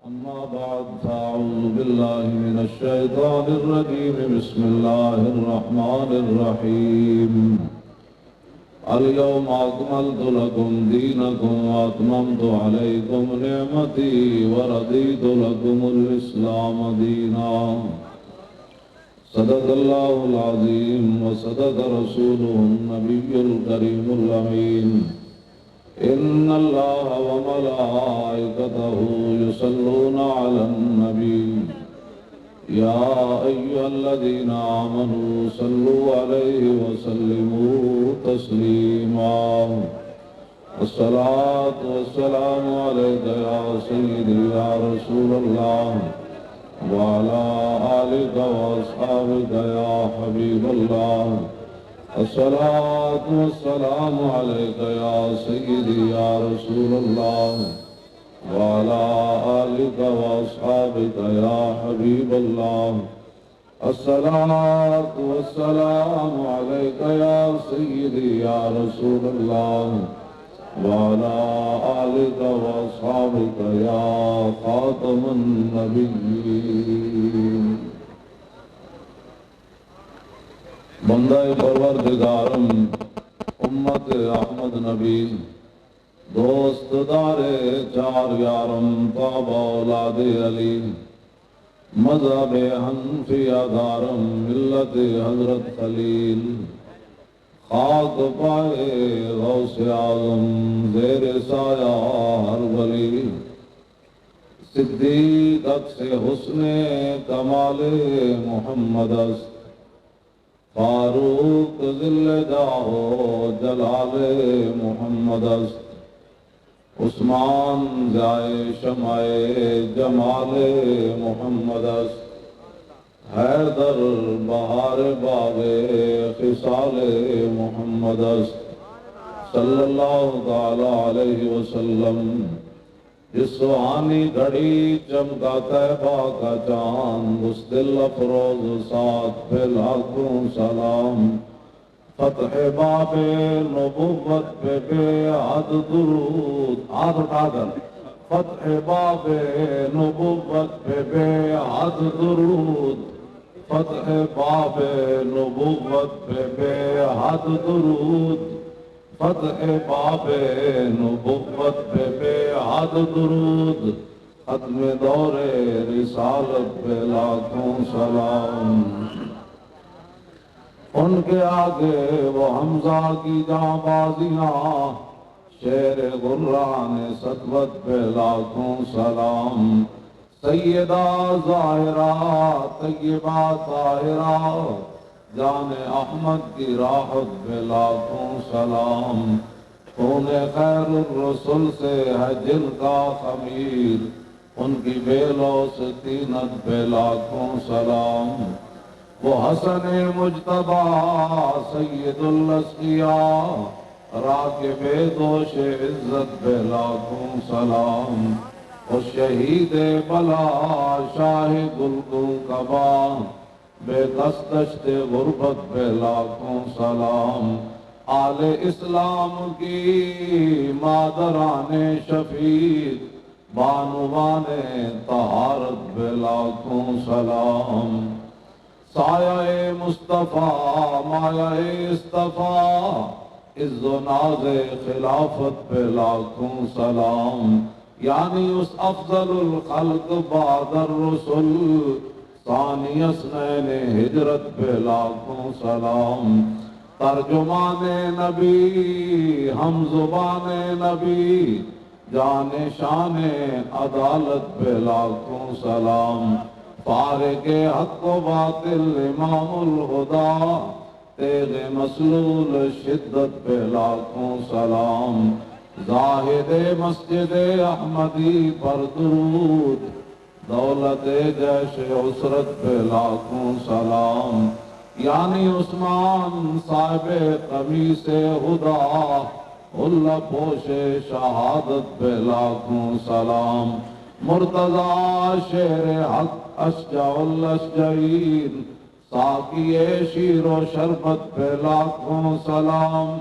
أما بعد فأعوذ بالله من الشيطان الرجيم بسم الله الرحمن الرحيم اليوم أكملت لكم دينكم وأتممت عليكم نعمتي ورضيت لكم الإسلام دينا صدق الله العظيم وصدق رسوله النبي الكريم الأمين إن الله وملائكته يصلون على النبي يا أيها الذين آمنوا صلوا عليه وسلموا تسليما الصلاة والسلام عليك يا سيدي يا رسول الله وعلى آلك وأصحابك يا حبيب الله الصلاة والسلام عليك يا سيدي يا رسول الله وعلى آلك وأصحابك يا حبيب الله الصلاة والسلام عليك يا سيدي يا رسول الله وعلى آلك وأصحابك يا خاتم النبيين بندہ پروردگارم امت احمد نبی دوست دار چار یارم طاب اولاد علی مذہب حنفیہ دارم ملت حضرت خلیل خاک پائے غوث اعظم زیر سایہ ہر ولی صدیق عکس حسن کمال محمد است فاروق ذل جاہو جلال محمد است عثمان ضیائے شمع جمال محمد است حیدر بہار باغ خصال محمد است صلی اللہ تعالی علیہ وسلم جس سہانی گھڑی چمکا طیبہ کا چاند اس دل افروز ساتھ پہ لاکھوں سلام فتح باب نبوت پہ بے حد درود ہاتھ اٹھا کر فتح باب نبوت پہ بے حد درود فتح باب نبوت پہ بے حد درود فتح باب نبوت پہ بے حد درود ختم دور رسالت پہ لاکھوں سلام ان کے آگے وہ حمزہ کی جاں بازیاں شیر غران سطوت پہ لاکھوں سلام سیدہ ظاہرہ طیبہ طاہرہ جان احمد کی راحت پہ لاکھوں سلام خون خیر الرسل سے ہے جن کا خمیر ان کی بیلوں سے تینت پہ لاکھوں سلام وہ حسن مجتبی سید الاسقیاء راکب دوش عزت پہ لاکھوں سلام وہ شہید بلا شاہ گلگوکبا بے دستشت غربت پہ لاکھوں سلام آل اسلام کی مادران شفیق بانوان طہارت پہ لاکھوں سلام سایہ مصطفیٰ مایہ اصطفیٰ عز و ناز خلافت پہ لاکھوں سلام یعنی اس افضل الخلق بعد الرسل ثانی اثنین ہجرت پہ لاکھوں سلام ترجمان نبی ہم زبان نبی جان شان عدالت پہ لاکھوں سلام فارق حق و باطل امام الہدا تیغ مسلول شدت پہ لاکھوں سلام زاہد مسجد احمدی پر درود دولت جیش عسرت پہ لاکھوں سلام یعنی عثمان صاحب قمیص خدا اللہ پوش شہادت پہ لاکھوں سلام مرتضی شیر حق اشجع الاشجعین ساقی شیر و شربت پہ لاکھوں سلام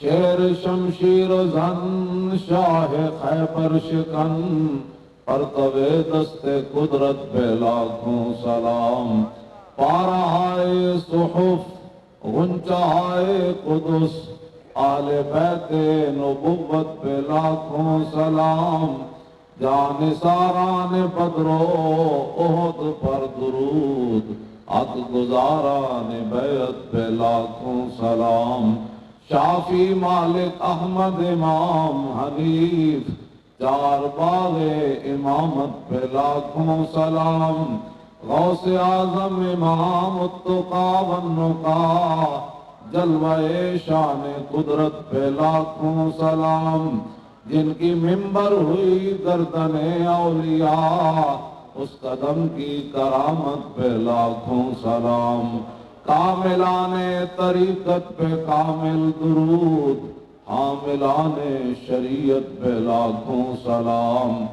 شیر شمشیر زن شاہ خیبر شکن مرتبے دستے قدرت پہ لاکھوں سلام، پارہائے صحف غنچہائے قدس، آل بیت نبوت پہ لاکھوں سلام، جان ساران بدر و احد پر درود، عد گزاران بیعت پہ لاکھوں سلام، شافی مالک احمد امام حنیف، چار باغ امامت پہ لاکھوں سلام، غوث اعظم امام التقا والنقا، جلوہ شان قدرت پہ لاکھوں سلام، جن کی منبر ہوئی گردن اولیاء، اس قدم کی کرامت پہ لاکھوں سلام، کاملان طریقت پہ کامل درود، حاملان شریعت پہ لاکھوں سلام،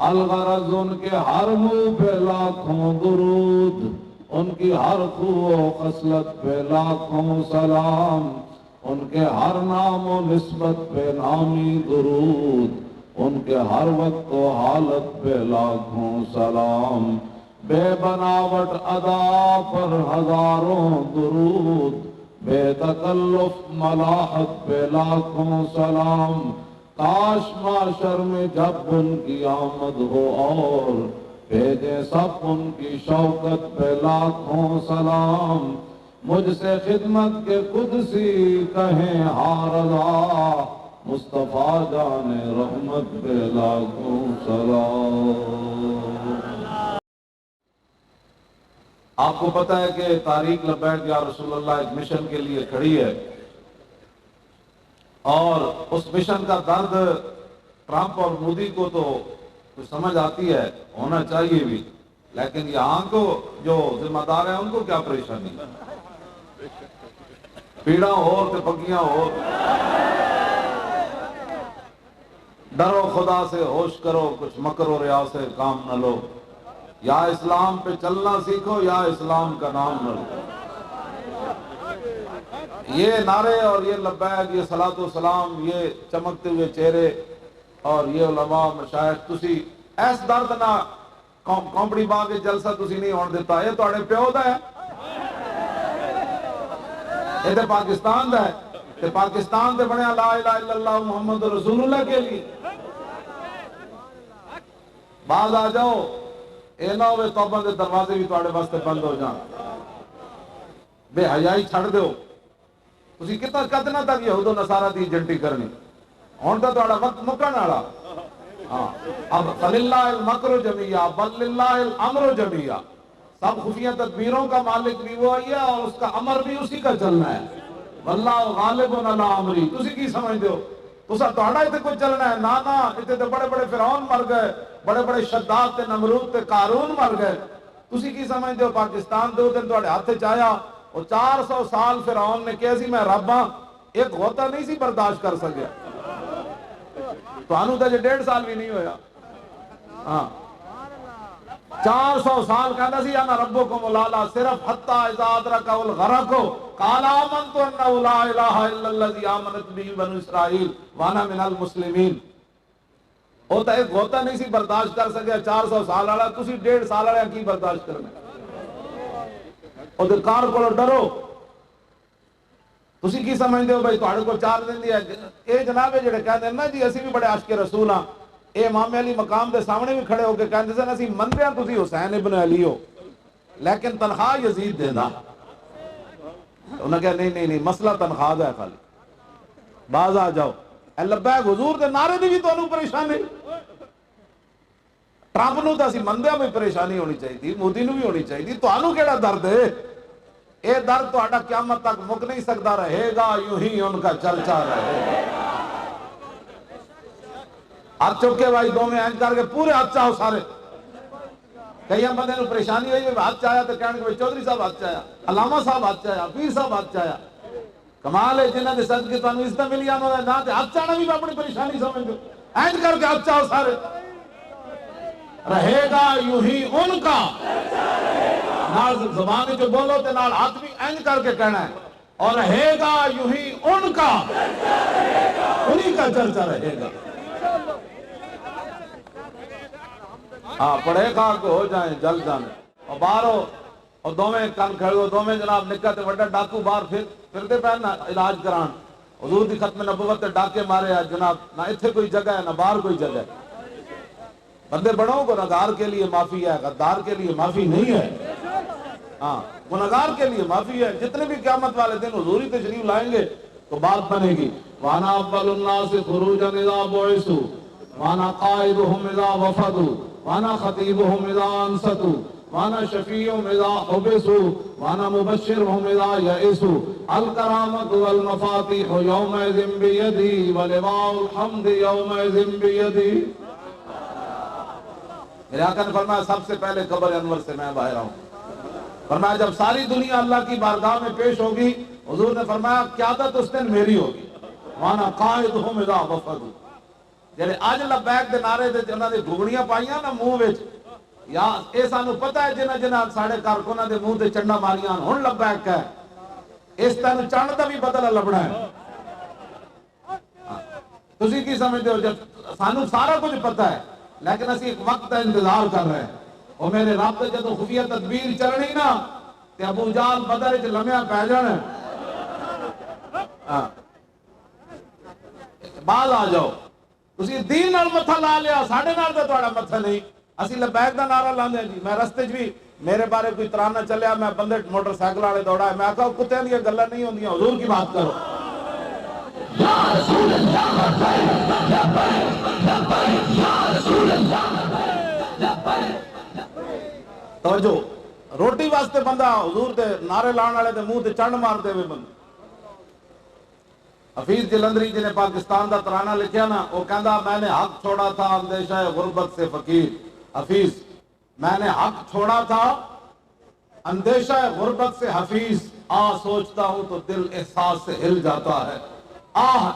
الغرض ان کے ہر منہ پہ لاکھوں درود، ان کی ہر خو و خصلت پہ لاکھوں سلام، ان کے ہر نام و نسبت پہ نامی درود، ان کے ہر وقت و حالت پہ لاکھوں سلام، بے بناوٹ ادا پر ہزاروں درود، بے تکلف ملاحت پہ لاکھوں سلام، کاش معاشر میں جب ان کی آمد ہو اور بھیجے سب ان کی شوکت پہ لاکھوں سلام، مجھ سے خدمت کے قدسی کہیں ہاں رضا، مصطفیٰ جان رحمت پہ لاکھوں سلام۔ آپ کو پتہ ہے کہ تحریک لبیک یا رسول اللہ ایک مشن کے لیے کھڑی ہے، اور اس مشن کا درد ٹرمپ اور مودی کو تو کچھ سمجھ آتی ہے، ہونا چاہیے بھی، لیکن یہاں کو جو ذمہ دار ہیں ان کو کیا پریشانی، پیڑاں اور تے پگیاں اور، ڈرو خدا سے ہوش کرو، کچھ مکر و ریا سے کام نہ لو، یا اسلام پہ چلنا سیکھو یا اسلام کا نام نہ لو۔ یہ نعرے اور یہ لبیک، یہ صلاۃ و سلام، یہ چمکتے ہوئے چہرے اور یہ علماء مشائخ، تسی ایس درد نہ کمپڑی باغ کے جلسہ تسی نہیں ہون دیتا، یہ تواڈے پیو دا ہے، یہ تے پاکستان دا ہے، تے پاکستان تے بنیا لا الہ الا اللہ محمد رسول اللہ کے لیے۔ باز آ جاؤ، اے نہ ہوئے توبہ دے دروازے بھی تواڈے واسطے بند ہو جان، بے حیائی چھڑ دیو، تسی کتنا تک یہود و نصارہ دی ایجنٹی کرنی، ہون تا تواڈا وقت مکن والا، ہاں اب فللہ المکر جمیعا بل للہ الامر جمیعا، سب خفیہ تدبیروں کا مالک بھی وہ ہے اور اس کا امر بھی اسی کا چلنا ہے، واللہ غالب علی امری، تسی کی سمجھ دیو تسا تہاڈا ایتھے کوئی چلنا ہے، نا ایتھے تے بڑے بڑے فرعون مر گئے، بڑے بڑے شداد تے نمرود تے قارون مر گئے، تسی کی سمجھ دیو پاکستان دے دن تہاڈے ہاتھ وچ آیا، اور 400 سال فرعون نے کہا سی میں رب ہاں، ایک غوطہ نہیں سی برداشت کر سکیا، تو تے 1.5 سال بھی نہیں ہویا، ہاں 400 سال کہنا سی انا ربکم الاعلی، صرف حتی اذا ادرکہ الغرق قال آمنت انہ لا الہ الا الذی آمنت بہ بنو اسرائیل وانا من المسلمین، وہ تو ایک غوطہ نہیں سی برداشت کر سکیا 400 سال والا، تسی 1.5 سال والا کی برداشت کرنا، اور کار کو ڈرو، تسی کی سمجھتے ہو بھائی تہاڈے کو 4 دن دی ہے، اے جناب جڑے کہندے ہیں نا جی اسی بھی بڑے عاشق رسول ہاں، اے امام علی مقام دے سامنے بھی کھڑے ہو کے کہندے سن اسی مندے ہاں تسی حسین ابن علی ہو، لیکن تنخواہ یزید دیندا، انہوں نے کہا نہیں مسئلہ تنخواہ دا ہے خالی، باز آ جاؤ، اے لبیک حضور دے نعرے دی بھی تو انہوں پریشانی، ٹرمپ نو تو اسی مندیاں میں پریشانی ہونی چاہیے تھی، مودی نو بھی ہونی چاہیے تھی، تو انہوں کیڑا درد ہے، اے درد تو آٹا قیامت تک مک نہیں سکتا، رہے گا یوں ہی ان کا چرچا رہے گا، ہاتھ چکے بھائی دو میں اینج کر کے پورے ہاتھ چاہو سارے، کئی بندے نو پریشانی ہوئی ہاتھ چاہیا تو کہنے کہ چودھری صاحب ہاتھ چاہیا، علامہ صاحب ہاتھ چاہیا، پیر صاحب ہاتھ چاہیا، کمال ہے جنہاں دے صدقے تانوں عزت ملی انہاں دا نہ تے ہاتھ چاہنا بھی اپنی پریشانی سمجھ دو، اینج کر کے ہاتھ چاہو سارے، رہے گا یوں ہی ان کا، نال زبان جو بولو تے نال ہاتھ بھی اینج کر کے کہنا ہے، اور رہے گا یوں ہی ان کا، انہی کا چرچا رہے گا۔ ہاں پڑھے کھا کے ہو جائیں جل جانے اور باہر ہو اور دوویں کن کھڑو دوویں جناب نکا تے وڈا ڈاکو باہر پھرتے پہ نا علاج کران حضور دی ختم نبوت تے ڈاکے مارے آج جناب نہ اتنے کوئی جگہ ہے نہ باہر کوئی جگہ ہے بندے بڑوں کو گنہگار کے لیے معافی ہے غدار کے لیے معافی نہیں ہے ہاں گنہگار کے لیے معافی ہے جتنے بھی قیامت والے دن حضوری تشریف لائیں گے تو بات بنے گی وانا اول الناس خروجا اذا بعثوا وانا قائدهم اذا وفدوا وانا خطيبهم اذا انصتوا وانا شفيعهم اذا حبسوا وانا مبشرهم اذا يئسوا الكرامة والمفاتيح يومئذ بيدي ولواء الحمد يومئذ بيدي میرے آقا نے فرمایا سب سے پہلے قبر انور سے میں باہر آؤں فرمایا جب ساری دنیا اللہ کی بارگاہ میں پیش ہوگی حضور نے فرمایا قیادت اس دن میری ہوگی وانا قائدهم اذا وفدوا جڑے اج لبیک دے نعرے تے انہاں دی گھگڑیاں پائیاں نا منہ وچ یا اے سانو پتہ ہے جنہ جنہ ساڈے کارکناں دے منہ تے چنڈا ماریاں ہن لبیک ہے اس تن چن دا بھی بدلہ لبنا ہے تسی کی سمجھتے ہو جب سانو سارا کچھ پتہ ہے لیکن اسی ایک وقت کا انتظار کر رہے ہیں اور میرے رب تے جدوں خفیہ تدبیر چلنی نا تے ابو جال بدر وچ لمیا پی جانا بعد آ جاؤ تسی دین نال متھا لا لیا ساڈے نال تے تہاڈا متھا نہیں اسی لبیک دا نعرہ لاندے جی میں رستے وچ بھی میرے بارے کوئی ترانہ چلیا میں بندے موٹر سائیکل والے دوڑا میں آکھا کتےاں دی گلاں نہیں ہوندیاں حضور کی بات کرو یا رسول اللہ یا رسول اللہ توجہ روٹی واسطے بندہ حضور دے نعرے لان والے دے منہ تے چنڈ مار دے بندہ حفیظ جلندری جی نے پاکستان دا ترانہ لکھیا نا وہ کہندا میں نے حق چھوڑا تھا اندیشہ غربت سے فقیر حفیظ میں نے حق چھوڑا تھا اندیشہ غربت سے حفیظ سوچتا ہوں تو دل احساس سے ہل جاتا ہے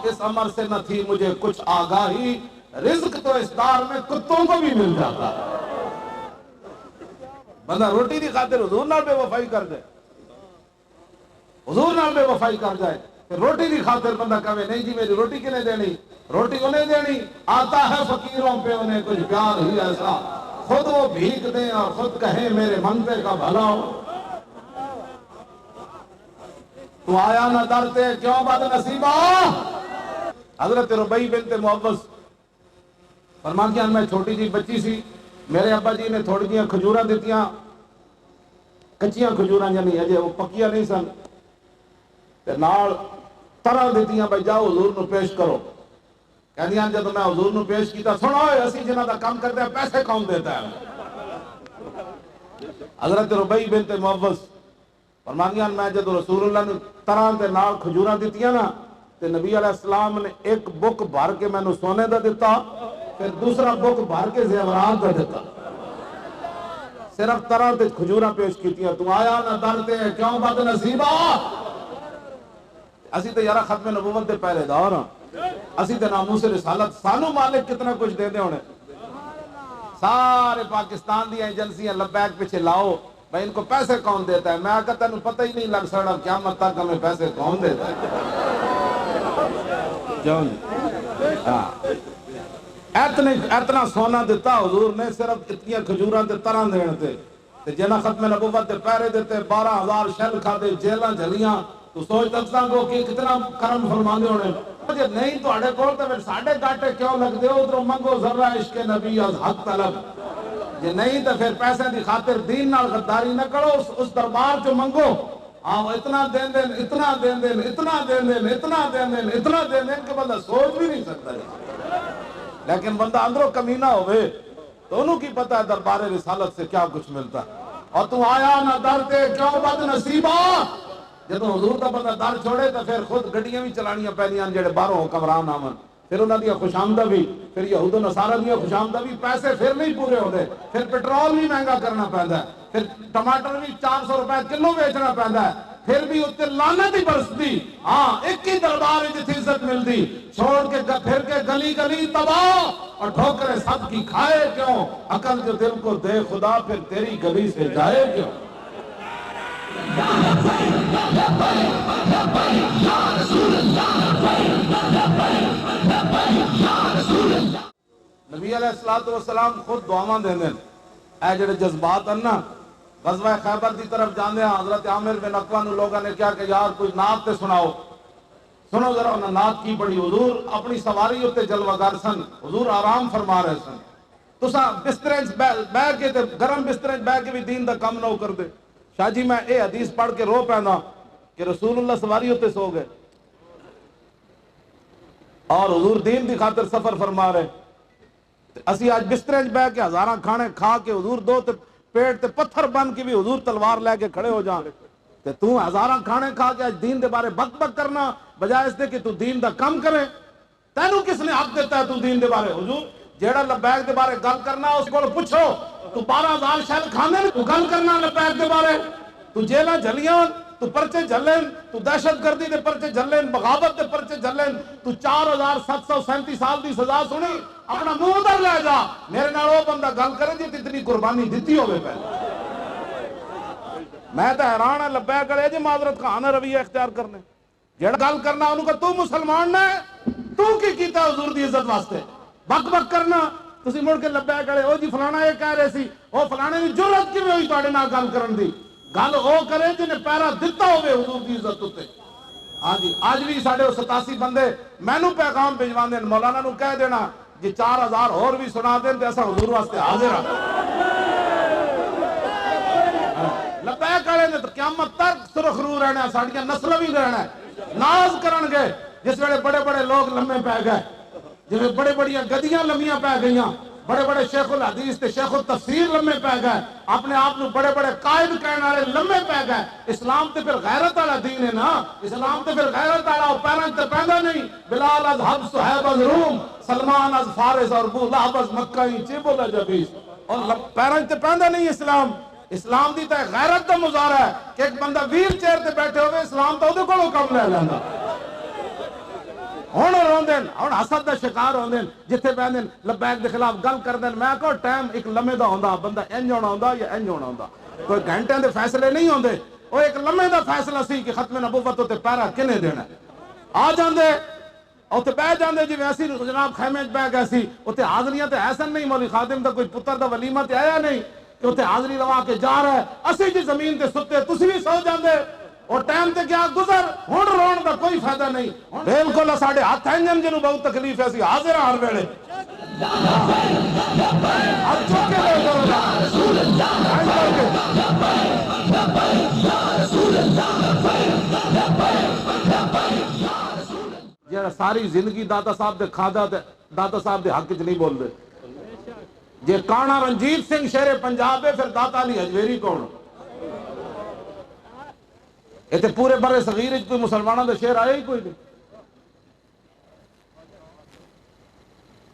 اس امر سے نہ تھی مجھے کچھ آگاہی رزق تو اس دار میں کتوں کو بھی مل جاتا ہے بندہ روٹی دی خاطر حضور نال بے وفائی کر دے حضور نال بے وفائی کر جائے روٹی دی خاطر بندہ کہے نہیں جی میری روٹی کنے دینی روٹی انہیں دینی آتا ہے فقیروں پہ انہیں کچھ پیار ہی ایسا خود وہ بھیک دیں اور خود کہیں میرے منتے کا بھلا ہو تو آیا نہ ڈرتے کیوں بد نصیبہ حضرت ربیع بنت معوذ فرماتی ہیں میں چھوٹی جی بچی سی میرے ابا جی نے تھوڑی جیاں کھجوراں دیتیاں کچیاں کھجوراں یعنی اجے وہ پکیاں نہیں سن تے نال طرح دیتیاں بھائی جاؤ حضور نو پیش کرو کہندیاں جب میں حضور نو پیش کیتا سنو اسی جنہاں دا کام کرتے ہیں پیسے کون دیتا ہے حضرت ربیع بنت معوذ فرمانیاں میں جب رسول اللہ نے طرح دے نال کھجوراں دیتیاں نا تے نبی علیہ السلام نے ایک بک بھر کے میں سونے دا دیتا پھر دوسرا بک بھر کے زیورات دا دیتا صرف طرح تے کھجوراں پیش کیتیاں تو آیا نہ ڈرتے کیوں بد نصیبہ اسی تے یارا ختم نبوت دے پہلے دور ہاں اسی تے ناموس رسالت سانو مالک کتنا کچھ دے دے ہونے سارے پاکستان دی ایجنسیاں لبیک پیچھے لاؤ بھائی ان کو پیسے کون دیتا ہے میں آقا تینوں پتہ ہی نہیں لگ سکتا قیامت تک ہمیں پیسے کون دیتا ہے اتنا سونا دیتا حضور نے صرف اتنی کھجوراں تے طرح دینے تے جنہ ختم نبوت دے پہرے دیتے 12,000 شل کھادے جیلاں جھلیاں تو سوچ تکساں کو کہ کتنا کرم فرماندے ہونے جے نہیں تو اڑے کول تے پھر ساڈے گاٹے کیوں لگ دے ادھروں منگو ذرہ عشق نبی از حق طلب جے نہیں تو پھر پیسے دی خاطر دین نال غداری نہ کرو اس دربار جو منگو اتنا دین دین اتنا دین دین اتنا دین دین اتنا دین دین اتنا دین دین کہ بندہ سوچ بھی نہیں سکتا لیکن بندہ اندروں کمینہ ہوئے تو انہوں کی پتہ ہے دربار رسالت سے کیا کچھ ملتا اور تو آیا نہ ڈرتے کیوں بد نصیبہ جب حضور کا بندہ در چھوڑے تو پھر خود گڈیاں بھی چلانیاں پہنیاں جڑے باہروں حکمران آمن پھر انہاں دی خوشامدہ بھی پھر یہود و نصارہ دی خوشامدہ بھی پیسے پھر نہیں پورے ہوتے پھر پیٹرول بھی مہنگا کرنا پیندا ہے پھر ٹماٹر بھی 400 روپے کلو بیچنا پیندا ہے پھر بھی اتنے لعنت ہی برستی ایک ہی دربار جتھی عزت ملتی چھوڑ کے پھر کے گلی گلی تباہ اور ٹھوکریں سب کی کھائے کیوں عقل جو دل کو دے خدا پھر تیری گلی سے جائے کیوں نبی علیہ السلام خود دعاواں دے دیں اے جڑے جذبات ہیں نا، غزوہ خیبر دی طرف جانے ہیں، حضرت عامر بن اقوا نو لوگوں نے کیا کہ یار کوئی نعت تے سناؤ. سنو ذرا انہاں نعت کی پڑھی. حضور اپنی سواری اتنے جلوہ گر سن، حضور آرام فرما رہے سن. تساں بسترے بہ کے تے گرم بسترے بہ کے بھی دین دا کم نہ کر دے. شاہ جی میں اے حدیث پڑھ کے رو پیندا کہ رسول اللہ سواری اتنے سو گئے اور حضور دین دی خاطر سفر فرما رہے. اسی آج بسترے بہ کے ہزاراں کھانے کھا کے حضور دو تے پیٹ تے پتھر بن کے بھی حضور تلوار لے کے کھڑے ہو جان تے تو ہزاراں کھانے کھا کے آج دین دے بارے بک بک کرنا بجائے اس دے کہ تو دین دا کم کرے. تینوں کس نے حق دیتا ہے تو دین دے بارے؟ حضور جیڑا لبیک دے بارے گل کرنا اس کو پوچھو تو 12,000 شہر کھانے تو گل کرنا لبیک دے بارے. تو جیلہ جھلیاں تو پرچے جھلیں، تو دہشت گردی دے پرچے جھلیں، بغاوت دے پرچے جھلیں، تو 4,737 سال دی سزا سنی اپنا منہ ادھر لے جا. میرے نال وہ بندہ گل کرے جی اتنی قربانی دیتی ہوئے پہلے. میں تو حیران ہے لبیک کرے جی معذرت خان رویہ اختیار کرنے جیڑا گل کرنا انہوں کا تو مسلمان نے تو کی کیتا حضور دی عزت واسطے بک بک کرنا. تسی مڑ کے لبیک کرے او جی فلانا یہ کہہ رہے سی او فلانے دی جرأت کیویں ہوئی تواڈے نال گل کرن دی. گل او کرے جنہیں پیرا دتا ہوئے حضور دی عزت ہوتے. ہاں جی آج بھی ساڑھے 87 بندے مینو پیغام بھیجوان دیں مولانا نو کہہ دینا جی 4,000 اور بھی سنا دیں تو ایسا حضور واسطے حاضر آ لبیک کرے نے تو قیامت تک سرخ رو رہنا ہے، ساڑھیاں نسل بھی رہنا ہے. ناز کرن گے جس ویلے بڑے بڑے لوگ لمے پہ گئے، جس بڑے بڑیاں گدیاں لمیاں پہ گئیاں، بڑے بڑے شیخ الحدیث تے شیخ التفسیر لمے پہ گئے، اپنے آپ نو بڑے بڑے قائد کہنے والے لمے پہ گئے. اسلام تے پھر غیرت والا دین ہے نا، اسلام تے پھر غیرت والا او پیراں تے پیندا نہیں. بلال از حبس صہیب از روم، سلمان از فارس اور ابو لہب از مکہ چیبل اجبیس. اور پیراں تے پیندا نہیں اسلام. اسلام دی تے غیرت دا مظاہرہ ہے کہ ایک بندہ ویل چیئر تے بیٹھے ہوئے اسلام تو دے کولوں کم لے لیندا. ہن روندن ہن حسد دا شکار ہوندن جتھے بیندن لبیک دے خلاف گل کردن. میں کہو ٹائم ایک لمحے دا ہوندا، بندہ انج ہونا ہوندا یا انج ہونا ہوندا. کوئی گھنٹے دے فیصلے نہیں ہوندے، او ایک لمحے دا فیصلہ سی کہ ختم نبوت تے پیرا کنے دینا. آ جاندے اوتے بیٹھ جاندے جی ویسی جناب خیمے وچ بیٹھ گئے سی. اوتے حاضریاں تے ایسن نہیں، مولوی خادم دا کوئی پتر دا ولیمہ تے آیا نہیں کہ اوتے حاضری لوا کے جا رہا ہے. اسی جی زمین تے ستے تسی بھی سو جاندے اور ٹائم تے کیا گزر. ہن رون دا کوئی فائدہ نہیں. بالکل ساڈے ہاتھ ہیں جنوں بہت تکلیف ہے، اسی حاضر ہر ویلے ہاتھ چک کے لے جڑا ساری زندگی داتا صاحب دے کھادا تے داتا صاحب دے حق وچ نہیں بول دے. جے کانا رنجیت سنگھ شیر پنجاب ہے پھر داتا علی حجویری کون؟ اتنے پورے برے صغیر کوئی مسلمانوں دے شیر آئے ہی کوئی نہیں.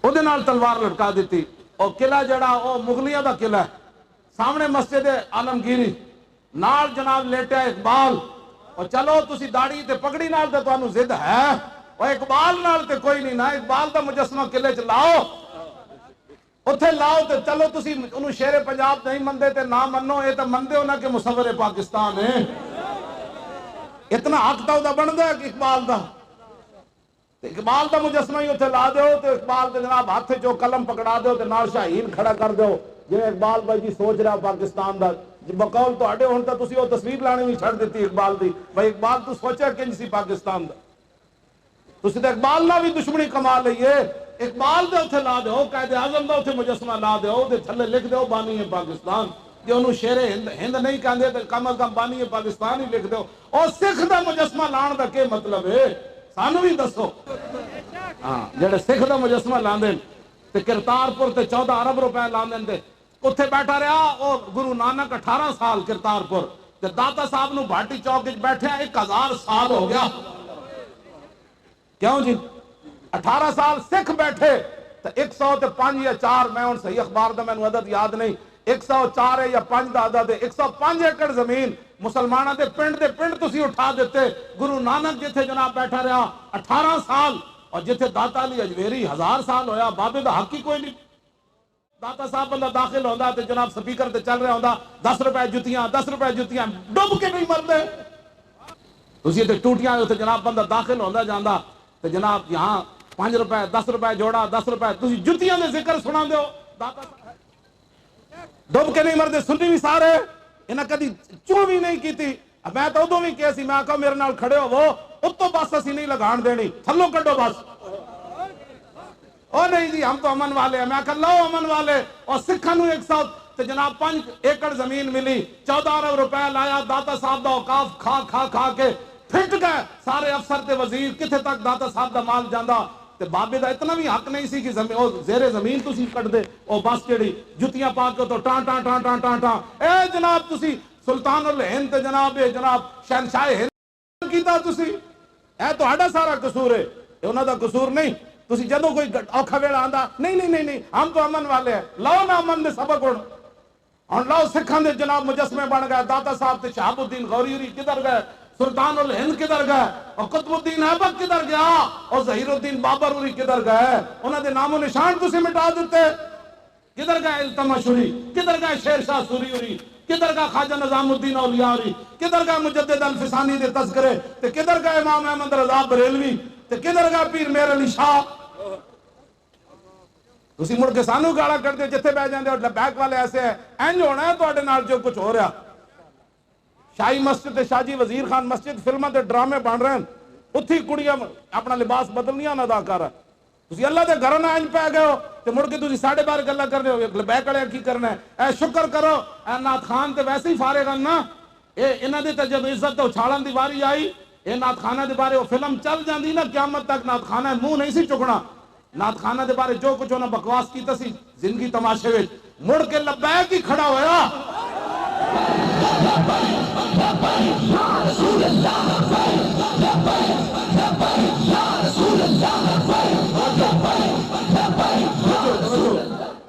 او دے نال تلوار لٹکا دیتی. اور قلعہ جڑا او مغلیہ دا قلعہ ہے، سامنے مسجد عالمگیری، نال جناب لیٹیا اقبال. اور چلو تسی داڑھی تے پگڑی نال تے تانوں ضد ہے، اور اقبال نال تے کوئی نہیں. نہ اقبال دا مجسمہ قلعے چ لاؤ، اتھے لاؤ تے چلو تسی انہوں شیر پنجاب نہیں مندے تے نہ منو. اے تے مندے ہو نا کہ مصور پاکستان ہے. اتنا حق تو دا بن ہے کہ اقبال دا اقبال دا مجسمہ ہی اتنے لا دیو تو اقبال کے جناب ہاتھ چو قلم پکڑا دیو تے نال شاہین کھڑا کر دیو. جی اقبال بھائی جی سوچ رہا پاکستان دا بقول تواڈے ہن تے تسی او تصویر لانے بھی چھڑ دیتی اقبال دی. بھائی اقبال تو سوچا کنج سی پاکستان دا؟ تسی تے اقبال نال بھی دشمنی کما لئیے. اقبال دے اتنے لا دیو، قائد اعظم دا اتنے مجسمہ لا دیو، دے تھلے لکھ دیو بانی ہے پاکستان. کہ انہوں شیر ہند نہیں کہندے تو کم از کم بانی پاکستان ہی لکھ دو. اور سکھ دا مجسمہ لان دا کیا مطلب ہے سانو بھی دسو. ہاں جڑے سکھ دا مجسمہ لاندے تے کرتارپور تے 14 ارب روپے لاندے تے اتھے بیٹھا رہا. اور گرو نانک 18 سال کرتارپور تے داتا صاحب نو بھاٹی چوک وچ بیٹھے 1000 سال ہو گیا. کیوں جی 18 سال سکھ بیٹھے تے 105 یا 4 میں ہن صحیح اخبار دا مینوں عدد یاد نہیں 104 یا 5 دا عدد ہے. 105 ایکڑ زمین مسلمانوں دے پنڈ تسی اٹھا دیتے. گرو نانک جتھے جناب بیٹھا رہا 18 سال اور جتھے داتا علی حجویری 1000 سال ہویا. بابے دا حق ہی کوئی نہیں. داتا صاحب بندہ داخل ہوندا تے جناب سپیکر تے چل رہا ہوندا 10 روپے جتیاں 10 روپے جتیاں ڈب کے نہیں مردے. تسی تے ٹوٹیاں تے جناب بندہ داخل ہوندا جاندا تے جناب یہاں 5 روپے 10 روپے جوڑا 10 روپے تسی جتیاں دے ذکر سنا دیو. داتا ڈب کے نہیں مرتے سنی بھی سارے انہیں کدی چوں بھی نہیں کی تھی میں تو ادو بھی کیا سی میں کہا میرے نال کھڑے ہو وہ اتو بس اسی نہیں لگان دینی تھلو کڈو بس او نہیں جی ہم تو امن والے ہیں میں کہا لو امن والے اور سکھانو 100 جناب 5 ایکڑ زمین ملی 14 ارب روپے لایا داتا صاحب دا اوقاف کھا کھا کھا کے پھٹ گئے سارے افسر تے وزیر کتھے تک داتا صاحب دا مال جاندہ تے بابے دا اتنا بھی حق نہیں سی کہ زیر زمین تسی کٹ دے او بس کیڑی جتیاں پا کے تو ٹان ٹان ٹان ٹان ٹان ٹان اے جناب تسی سلطان الہند تے جناب شہنشاہ ہند کیتا تسی اے تو ہاڈا سارا قصور ہے اے انہاں دا قصور نہیں تسی جدوں کوئی اوکھا ویلا آندا نہیں ہم تو امن والے ہیں لاؤ نا امن دے سبق ہن لاؤ سکھاں دے جناب مجسمے بن گئے داتا صاحب تے شہاب الدین غوری ہوری کدھر گئے سلطان الہند کدھر گئے اور قطب الدین ایبک کدھر گیا اور ظہیر الدین بابر ہوری کدھر گئے انہاں دے نام و نشان تسی مٹا دیتے کدھر گئے التمش ہوری کدھر گئے شیر شاہ سوری ہوری کدھر گئے خواجہ نظام الدین اولیاء ہوری کدھر گئے مجدد الفسانی دے تذکرے تے کدھر گئے امام احمد رضا بریلوی تے کدھر گئے پیر میر علی شاہ تسی مڑ کے سانو گالا کرتے جتھے بہ جاندے اور لبیک والے ایسے ہیں انج ہونا ہے تواڈے نال جو کچھ ہو رہا شاہی مسجد تے شاہ جی وزیر خان مسجد فلماں تے ڈرامے بن رہے ہیں اتھی کڑیاں اپنا لباس بدلنیاں نہ اداکار ہے تسی اللہ دے گھروں نہ انج پہ گئے ہو تے مڑ کے تسی 12:30 گلاں کر رہے ہو لبیک والے کی کرنا ہے اے شکر کرو اے نعت خان تے ویسے ہی فارغ ہیں نا اے انہاں دی تے جب عزت تے اچھالن دی واری آئی اے نعت خانہ دے بارے وہ فلم چل جاندی نا قیامت تک نعت خانہ منہ نہیں سی چکنا نعت خانہ دے بارے جو کچھ انہاں بکواس کیتا سی زندگی تماشے وچ مڑ کے لبیک ہی کھڑا ہویا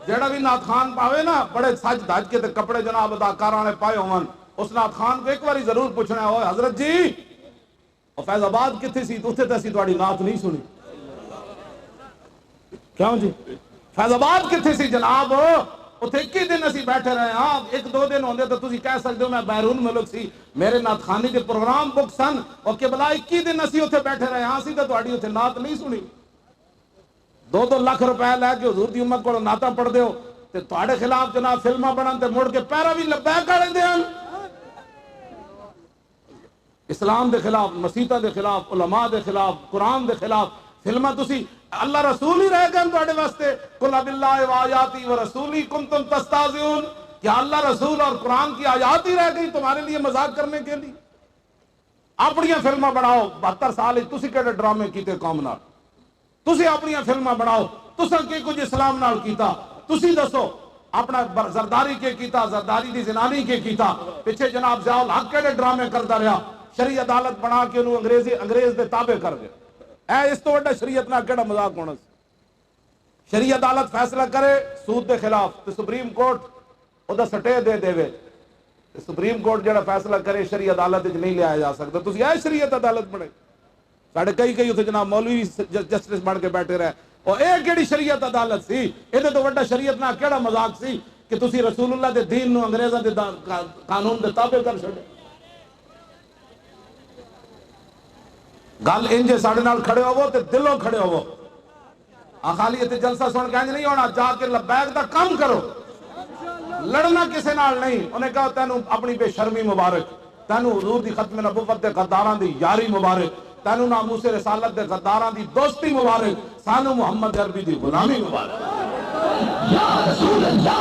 جیڑا بھی نعت خان پاوے نا بڑے سج دھج کے تے کپڑے جناب اداکاراں نے پائے ہون اس نعت خان کو ایک باری ضرور پوچھنا ہے اوے حضرت جی اور فیض آباد کتھے سی اتھے تے اسی تہاڈی نعت نہیں سنی کیوں جی فیض آباد کتھے سی جناب اتھے 21 دن اسی بیٹھے رہے ہاں 1-2 دن ہوندے تو تسی کہہ سکتے ہو میں بیرون ملک سی میرے نعت خانی دے پروگرام بک سن اور قبلہ 21 دن اسی اتھے بیٹھے رہے ہاں اسی تے تہاڈی اتھے نعت نہیں سنی 2-2 لاکھ روپے لے کے حضور دی امت کو نعتاں پڑھ دیو تے تہاڈے خلاف جناب فلماں بنن تے مڑ کے پیرا بھی لبیک کر دے ہن اسلام دے خلاف مسیحاں دے خلاف علماء دے خلاف قرآن دے خلاف فلماں تسی اللہ رسول ہی رہ گئے تواڈے واسطے قل باللہ و آیاتی و رسولی کنتم تستہزئون کیا اللہ رسول اور قرآن کی آیات ہی رہ گئی تمہارے لیے مذاق کرنے کے لیے اپنیاں فلماں بناؤ 72 سال تسی کیڑے ڈرامے کیتے قوم نال تسی اپنیاں فلماں بناؤ تساں کی کچھ اسلام نال کیتا تسی دسو اپنا زرداری کے کیتا زرداری دی زنانی کے کیتا پیچھے جناب ضیاء الحق کیڑے ڈرامے کرتا رہا شریع عدالت بنا کے انہوں انگریز دے تابع کر گئے اے اس تو وڈا شریعت نہ کیڑا مذاق ہونا شریع عدالت فیصلہ کرے سود دے خلاف تے سپریم کورٹ او دا سٹے دے دے سپریم کورٹ جڑا فیصلہ کرے شریع عدالت وچ نہیں لیا جا سکتا تسی اے شریعت عدالت بنے ساڈے کئی اتنے جناب مولوی جسٹس بن کے بیٹھے رہے اور اے کیڑی شریعت عدالت سی اے تو وڈا شریعت نہ کیڑا مذاق سی کہ تسی رسول اللہ دے دین نو انگریزاں دے قانون دے تابع کر چھڈے گل انجے ساڑھے نال کھڑے ہوو تے دلوں کھڑے ہوو خالی تے جلسہ سن کے انج نہیں ہونا جا کے لبیک دا کام کرو لڑنا کسے نال نہیں انہیں کہا تینوں اپنی بے شرمی مبارک تینوں حضور دی ختم نبوت دے غداراں دی یاری مبارک تینوں ناموس رسالت دے غداراں دی دوستی مبارک سانو محمد عربی دی غلامی مبارک یا رسول اللہ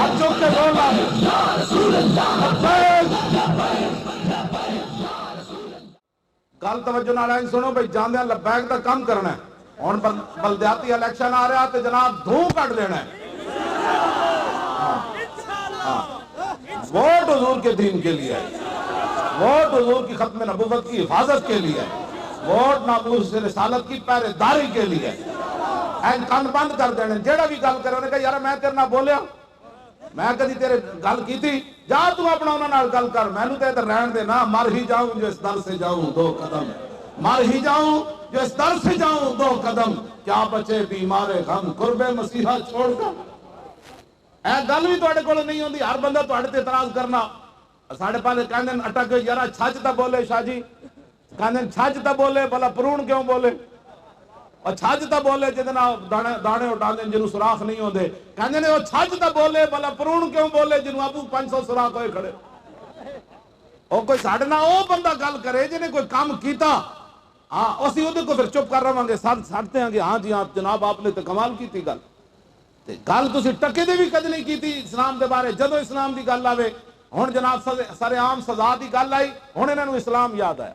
اب چوک کے بولا یا رسول اللہ کل توجہ نال آئیں سنو بھئی جاندیاں لبیک دا کام کرنا ہے اور بلدیاتی الیکشن آ رہا تے جناب دھوں کٹ دینا ہے ووٹ حضور کے دین کے لیے ہے ووٹ حضور کی ختم نبوت کی حفاظت کے لیے ہے ووٹ ناموس رسالت کی پہرے داری کے لیے ہے کان بند کر دینے جیڑا بھی گل کرے انہیں کہا یار میں تیرے نہ بولیا میں کدی تیرے گل کی تھی جا تو اپنا انہوں نے گل کر میں نے تو ادھر رہن دے نا مر ہی جاؤں جو اس در سے جاؤں 2 قدم مر ہی جاؤں جو اس در سے جاؤں 2 قدم کیا بچے بیمار غم قرب مسیحا چھوڑ کر اے گل بھی تواڈے کول نہیں ہوندی ہر بندہ تواڈے تے اعتراض کرنا ساڈے پاس کہندے اٹک یار چھج تا بولے شاہ جی کہندے چھج تا بولے بھلا پرون کیوں بولے اور چھج تا بولے جدنا دانے اٹھا دیں جنہوں سراخ نہیں ہوندے، کہنے نے وہ چھج تا بولے بلا پرون کیوں بولے جنہوں ابو 500 سراخ ہوئے کھڑے. اور کوئی ساڑھے نہ وہ بندہ گل کرے جنہیں کوئی کام کیتا، ہاں اسی ادھے کو پھر چپ کر رہا گے، ساڑھتے ہیں کہ ہاں جی ہاں جناب آپ نے تو کمال کی تھی گل. گل تسی ٹکے دے بھی کد نہیں کی تھی اسلام دے بارے. جدو اسلام دی گل آوے ہن جناب سارے عام سزا دی گل آئی، ہن انہوں نے اسلام یاد آیا.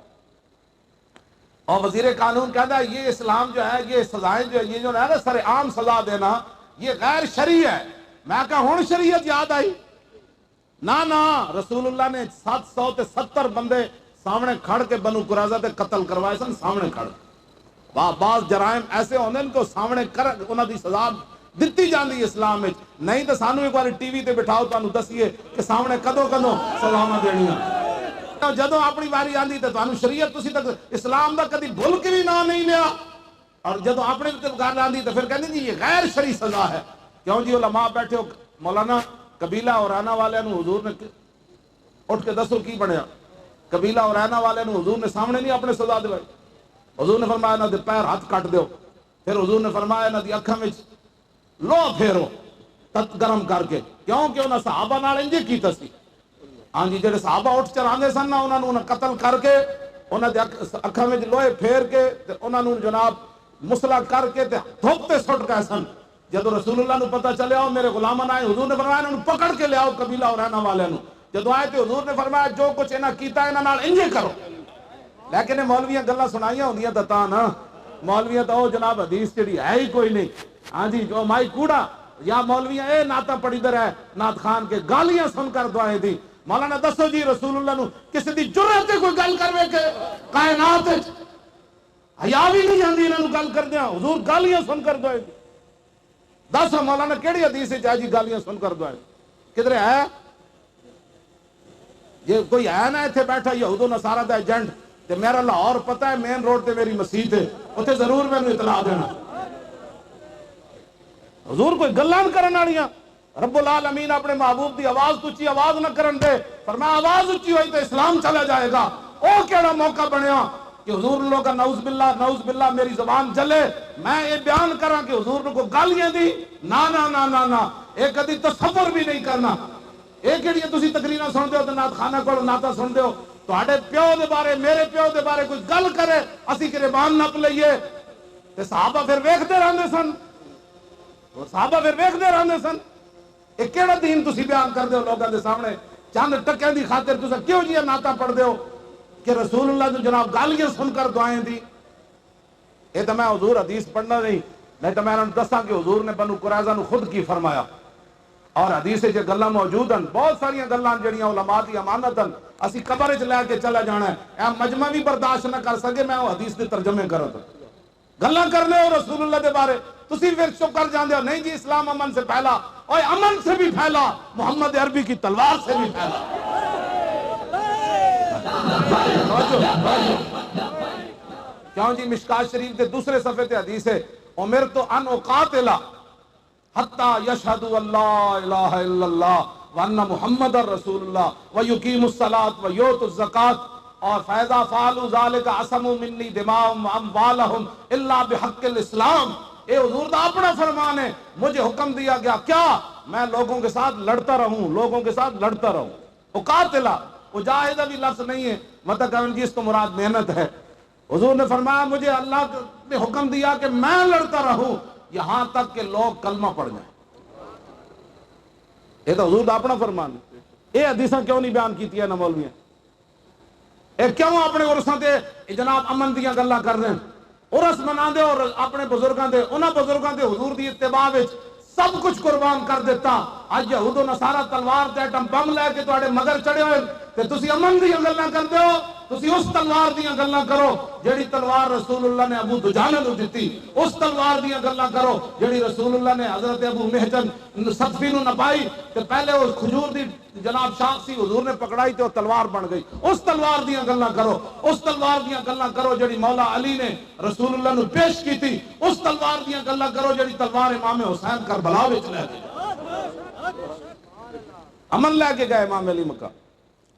اور وزیر قانون کہتا ہے یہ اسلام جو ہے، یہ سزائیں جو ہے، یہ جو ہے نا سر عام سزا دینا، یہ غیر شرعی ہے. میں کہا ہن شریعت یاد آئی؟ نہ رسول اللہ نے 770 بندے سامنے کھڑ کے بنو قریظہ تے قتل کروائے سن. سامنے کھڑ بعض جرائم ایسے ہوندے ان کو سامنے کر انہاں دی سزا دتی جاندی اسلام وچ. نہیں تو سانو ایک بار ٹی وی تے بٹھاؤ تانوں دسیے کہ سامنے کدوں سزاواں دینیاں. جدوں اپنی واری آندی تے تانوں شریعت تسی تک اسلام دا کدی بھول کے بھی نہ نہیں لیا، اور جدوں اپنے تے گل آندی تے پھر کہندے جی یہ غیر شرعی سزا ہے. کیوں جی علماء بیٹھے ہو، مولانا قبیلہ اورانا والے نو حضور نے اٹھ کے دسو کی بنیا؟ قبیلہ اورانا والے نو حضور نے سامنے نہیں اپنے سزا دوائی. حضور نے فرمایا انہاں دے پیر ہاتھ کٹ دیو. پھر حضور نے فرمایا انہاں دی اکھاں وچ لو پھیرو تت گرم کر کے. کیوں کہ انہاں صحابہ نال انج کیتا سی. ہاں جی جڑے صحابہ اٹھ چلاندے سن نا انہاں نوں قتل کر کے انہاں دے اکھاں وچ لوہے پھیر کے تے انہاں نوں جناب مسلا کر کے تے دھوپ تے سٹ گئے سن. جدو رسول اللہ نو پتہ چلیا او میرے غلامان آئے، حضور نے فرمایا انہاں نوں پکڑ کے لے آؤ قبیلہ اورانا والے نو. جدو آئے تے حضور نے فرمایا جو کچھ انہاں کیتا انہاں نال انجے کرو. لیکن مولویاں گلاں سنائیاں ہوندیاں تاں نا مولویاں تو او جناب حدیث جڑی ہے ہی کوئی نہیں. ہاں جی جو مائی کوڑا یا مولویاں اے نعتاں پڑھی در ہے نعت خان کے گالیاں سن کر دعائیں دی. مولانا دسو جی رسول اللہ نو کسی دی جرأت تے کوئی گل کروے کہ کائنات وچ حیا بھی نہیں جاندی انہاں نو گل کردیاں، حضور گالیاں سن کر دعائیں دی. دس مولانا کیڑی حدیث وچ ہے جی گالیاں سن کر دعائیں؟ کدھر ہے؟ یہ کوئی ہے نا ایتھے بیٹھا یہود و نصارہ دا ایجنٹ تے میرا لاہور پتہ ہے مین روڈ تے میری مسجد ہے، اوتھے ضرور مینوں اطلاع دینا. حضور کوئی گلاں کرن والیاں؟ رب العالمین اپنے محبوب دی آواز تو اچھی آواز نہ کرن دے، فرمایا آواز اچھی ہوئی تو اسلام چلا جائے گا. او کیڑا موقع بنیا کہ حضور لوگا نعوذ باللہ میری زبان جلے میں یہ بیان کراں کہ حضور نے کو گالیاں دی؟ نا ایک کدی تصور بھی نہیں کرنا. ایک کیڑی تسی تقریراں سن دے ہو تے نعت خانہ کول نعتاں سن دے ہو، تواڈے پیو دے بارے میرے پیو دے بارے کوئی گل کرے اسی گریبان نپ لئیے. تے صحابہ پھر ویکھدے رہندے سن، صحابہ پھر ویکھدے رہندے سن. ایک کیڑا دین تسی بیان کر دے ہو لوگاں دے سامنے چند ٹکیاں دی خاطر تساں کیوں جی نعتاں پڑھ دے ہو کہ رسول اللہ جو جناب گالیاں سن کر دعائیں دی. یہ تو میں حضور حدیث پڑھنا نہیں تو میں انہوں نے دساں کہ حضور نے بنو قریظہ نو خود کی فرمایا. اور حدیث جو گلاں موجود ہیں بہت ساری گلاں جڑیاں علماء دی امانت ہیں اسی قبر وچ لے کے چلا جانا ہے. اے مجمع بھی برداشت نہ کر سکے میں وہ حدیث دے ترجمے کروں تو گلاں کر لے ہو رسول اللہ دے بارے تسی پھر چپ کر جاندے ہو. نہیں جی اسلام امن سے پھیلا، اور امن سے بھی پھیلا، محمد عربی کی تلوار سے بھی پھیلا. کیوں جی مشکات شریف کے دوسرے صفحے تے حدیث ہے امرت ان اقاتل حتی یشہدوا اللہ الہ الا اللہ وان محمد رسول اللہ ویقیم الصلاۃ ویؤتوا الزکاۃ اور فیضا فعلوا ذلک عصموا منی دماءهم واموالهم الا بحق الاسلام. اے حضور دا اپنا فرمان ہے، مجھے حکم دیا گیا کیا میں لوگوں کے ساتھ لڑتا رہوں، لوگوں کے ساتھ لڑتا رہوں. اقاتل مجاہدہ بھی لفظ نہیں ہے مطلب کہ جس کو مراد محنت ہے. حضور نے فرمایا مجھے اللہ نے حکم دیا کہ میں لڑتا رہوں یہاں تک کہ لوگ کلمہ پڑھ جائیں. یہ تو حضور دا اپنا فرمان ہے. یہ حدیثاں کیوں نہیں بیان کیتی ہے نا مولویاں؟ اے کیوں اپنے عرصاں تے جناب امن دیاں گلاں کر رہے ہیں؟ عرص منا دے اور اپنے بزرگاں دے انہاں بزرگاں دے حضور دی اتباع وچ سب کچھ قربان کر دیتا. اج یہود و نصارہ تلوار تے ایٹم بم لے کے تواڈے مگر چڑھے ہوئے تے تسی امن دیاں گلاں کردے ہو. تسی اس تلوار دیاں گلاں کرو جیڑی تلوار رسول اللہ نے ابو دجانہ نو دتی، اس تلوار دیاں گلاں کرو جیڑی رسول اللہ نے حضرت ابو محجن صدفی نو نپائی تے پہلے اس کھجور دی جناب شاخ سی حضور نے پکڑائی تے وہ تلوار بن گئی. اس تلوار دیاں گلاں کرو، اس تلوار دیاں گلاں کرو جیڑی مولا علی نے رسول اللہ نو پیش کی تھی. اس تلوار دیاں گلاں کرو جیڑی تلوار امام حسین کربلا وچ لے گئے، امن لے کے گئے امام علی مکہ.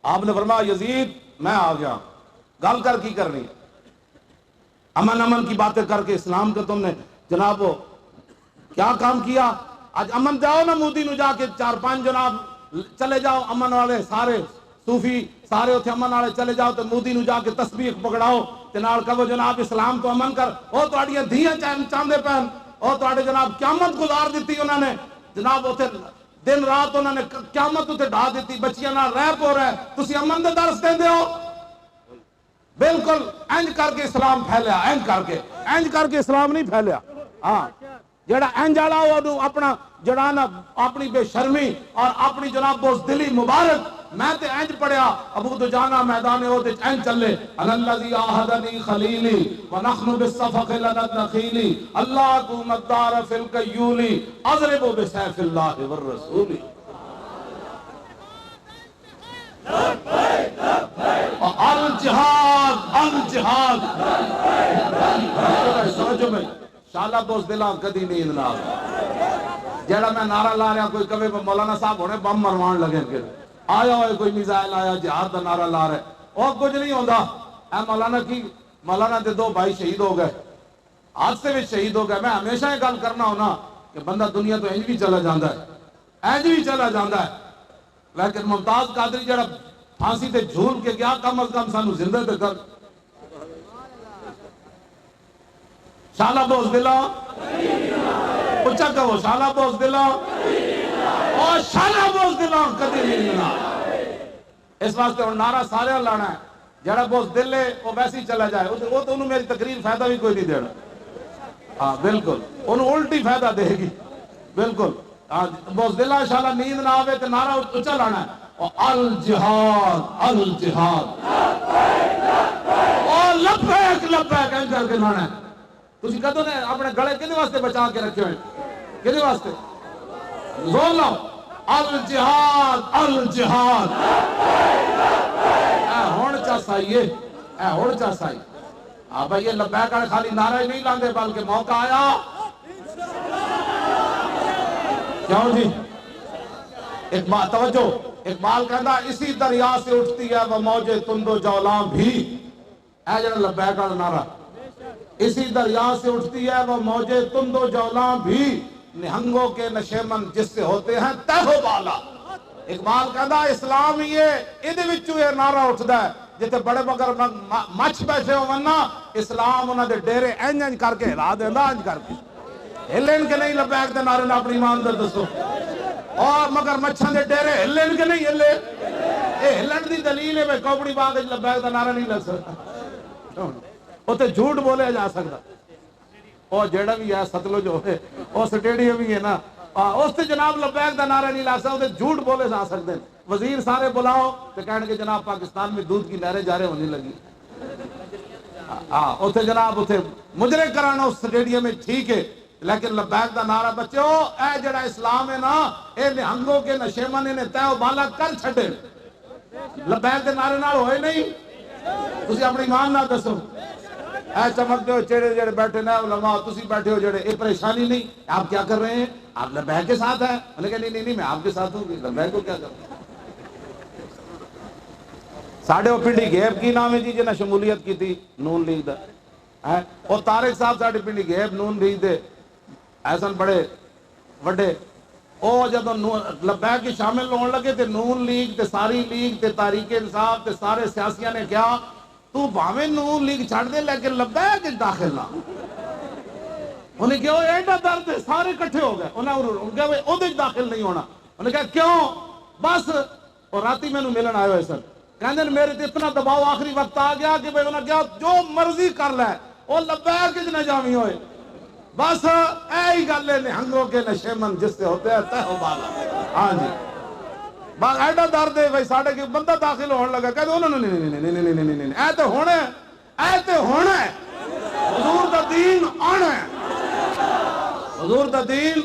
آپ نے فرمایا یزید میں آ گیا، گل کر کی کرنی. امن امن کی باتیں کر کے اسلام کا تم نے جناب وہ کیا کام کیا؟ آج امن جاؤ نا مودی نو جا کے 4-5 جناب چلے جاؤ امن والے سارے صوفی سارے اتنے امن والے چلے جاؤ تو مودی نو جا کے تسبیح پکڑاؤ تے نال کہو جناب اسلام تو امن کر، وہ تہاڈیاں دھیاں چاندے پہن، وہ تہاڈے جناب قیامت گزار دیتی انہوں نے جناب اتنے دن رات انہوں نے قیامت اتنے ڈھا دیتی، بچیاں نال ریپ ہو رہا ہے، تسی امن دے درس دیندے ہو؟ بالکل انج کر کے اسلام پھیلیا، انج کر کے اسلام نہیں پھیلیا۔ ہاں جڑا انج والا وہ اپنا جڑا نا اپنی بے شرمی اور اپنی جناب بزدلی مبارک، میں تے انج پڑھیا ابو دجانہ میدان احد وچ انج چلے الذی عاہدنی خلیلی ونحن بالصفق لدى النخیل اللہ قوم الدار فی الکیول اضرب بسیف اللہ والرسول۔ الجہاد الجہاد سوچو میں شالا بزدلاں کدی نیند نہ جیڑا میں نعرہ لا رہا کوئی کبھی مولانا صاحب ہونے بم مروان لگے کہ آیا ہوئے کوئی میزائل آیا جہاد دا نعرہ لا رہے اور کچھ نہیں ہوتا۔ اے مولانا کی مولانا دے 2 بھائی شہید ہو گئے، حادثے میں شہید ہو گئے۔ میں ہمیشہ یہ گل کرنا ہونا کہ بندہ دنیا تو انج بھی چلا جاندہ ہے، انج بھی چلا جاندہ ہے، لیکن ممتاز قادری جڑا پھانسی تے جھول کے گیا کم از کم سانو زندہ تے کر۔ شالا بزدلاں اچھا کہو شالا بزدلاں اور شالا بزدلاں کدی نہیں ملنا۔ اس واسطے اور نعرہ سارے لانا ہے، جڑا بزدل ہے وہ ویسے ہی چلا جائے، وہ تو انہوں میری تقریر فائدہ بھی کوئی نہیں دینا۔ ہاں بالکل انہوں الٹی فائدہ دے گی، بالکل بزدلاں شالا نیند نہ آوے تو نعرہ اچھا لانا ہے اور الجہاد الجہاد اور لبیک لبیک کہہ کر کے لانا ہے۔ تسی کہتے نے اپنے گلے کدے واسطے بچا کے رکھے ہوئے، کدے واسطے؟ زور لاؤ الجہاد الجہاد۔ اے ہون چا سائیے، اے ہون چا سائی۔ بھائی یہ لبیک والے خالی نعرہ ہی نہیں لاندے بلکہ موقع آیا کیوں جی؟ اقبال توجہ، اقبال کہتا اسی دریا سے اٹھتی ہے وہ موج تند و جولاں بھی، اے جڑا لبیک والا نعرہ، اسی دریا سے اٹھتی ہے وہ موج تند و جولاں بھی، نہنگوں کے نشیمن جس سے ہوتے ہیں تہ و بالا۔ اقبال کہتا اسلام یہ ادھے وچوں یہ نعرہ اٹھدا ہے جتے بڑے مگر مچھ بیٹھے ہو ورنہ اسلام انہاں دے ڈیرے انج انج کر کے ہلا دیندا، انج کر کے ہلن کے نہیں لبیک دے نعرے نہ اپنی ایمان دے دسو، اور مگر مچھاں دے ڈیرے ہلن کے نہیں ہلے، اے ہلن دی دلیل ہے بھئی کوپڑی باغ وچ لبیک دا نعرہ نہیں لگ سکتا، اوتے جھوٹ بولے جا سکتا۔ اور جیڑا بھی ہے ستلج ہوئے اور سٹیڈیم بھی ہے نا اس تے جناب لبیک دا نعرہ نہیں لا سکتا، اوتے جھوٹ بولے جا سکتے ہیں۔ وزیر سارے بلاؤ تو کہنے کہ جناب پاکستان میں دودھ کی نہریں جارے ہونے لگی، اوتے جناب اوتے مجرے کرانا اس سٹیڈیم میں ٹھیک ہے، لیکن لبیک دا نعرہ بچو اے جڑا اسلام ہے نا اے نہنگوں کے نشیمن انہیں تہ و بالا کر چھڑے، لبیک دے نعرے نال ہوئے نہیں۔ تسی اپنی ایمان نہ دسو، اے چمکتے ہو چہرے جڑے بیٹھے نا علماء تسی بیٹھے ہو جڑے، اے پریشانی نہیں، آپ کیا کر رہے ہیں؟ آپ لبیک کے ساتھ ہیں؟ میں نے کہا نہیں نہیں میں آپ کے ساتھ ہوں، لبیک کو کیا کر رہے ہیں؟ ساڑھے وہ پنڈی گیب کی نام ہے جی جنہیں شمولیت کی تھی نون لیگ دا، اور طارق صاحب ساڑھے پنڈی گیب نون لیگ دے ایسن بڑے وڈے، او جب لبیک کی شامل ہونے لگے تے نون لیگ تے ساری لیگ تے تحریک انصاف تے سارے سیاسیاں نے کیا تو بھاویں نون لیگ چھڑ دے لیکن لبیک داخل نہ، انہیں کہا ایڈا درد ہے سارے کٹھے ہو گئے، انہیں کہا وہ ادھے داخل نہیں ہونا، انہیں کہا کیوں؟ بس اور راتی میں ملن آئے ہوئے سر کہنے میرے تے اتنا دباؤ آخری وقت آ گیا کہ بھئی انہیں کہا جو مرضی کر لے وہ لبیک اتنے جامی ہوئے، بس اے ہی گل ہے نہنگوں کے نشیمن جس سے ہوتے ہیں تہ و بالا۔ ہاں جی بس ایڈا درد ہے بھائی ساڑھے کہ بندہ داخل ہونے لگا کہتے انہوں نے نہیں اے تے ہونے اے تے ہونے حضور دا دین آنے، حضور دا دین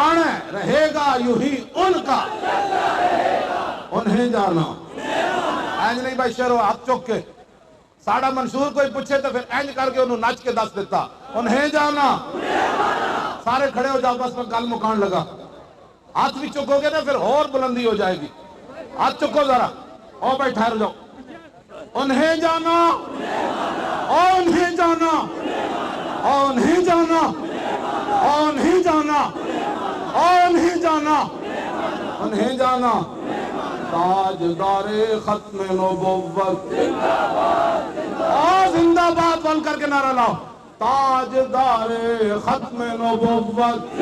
آنے رہے گا یوں ہی ان کا انہیں جانا، اینج نہیں بھائی شہرو ہاتھ چک کے ساڑھا منشور کوئی پوچھے تو پھر اینج کر کے انہوں نچ کے دس دیتا انہیں جانا، سارے کھڑے ہو جاؤ بس میں گل مکان لگا، ہاتھ بھی چکو گے نا پھر اور بلندی ہو جائے گی، ہاتھ چکو ذرا اور بھائی ٹھہر جاؤ، انہیں جانا اور نہیں جانا، اور نہیں جانا، اور نہیں جانا، اور نہیں جانا، اور نہیں جانا۔ تاجدار ختم نبوت اور زندہ باد بول کر کے نعرہ لاؤ، تاجدار ختم نبوت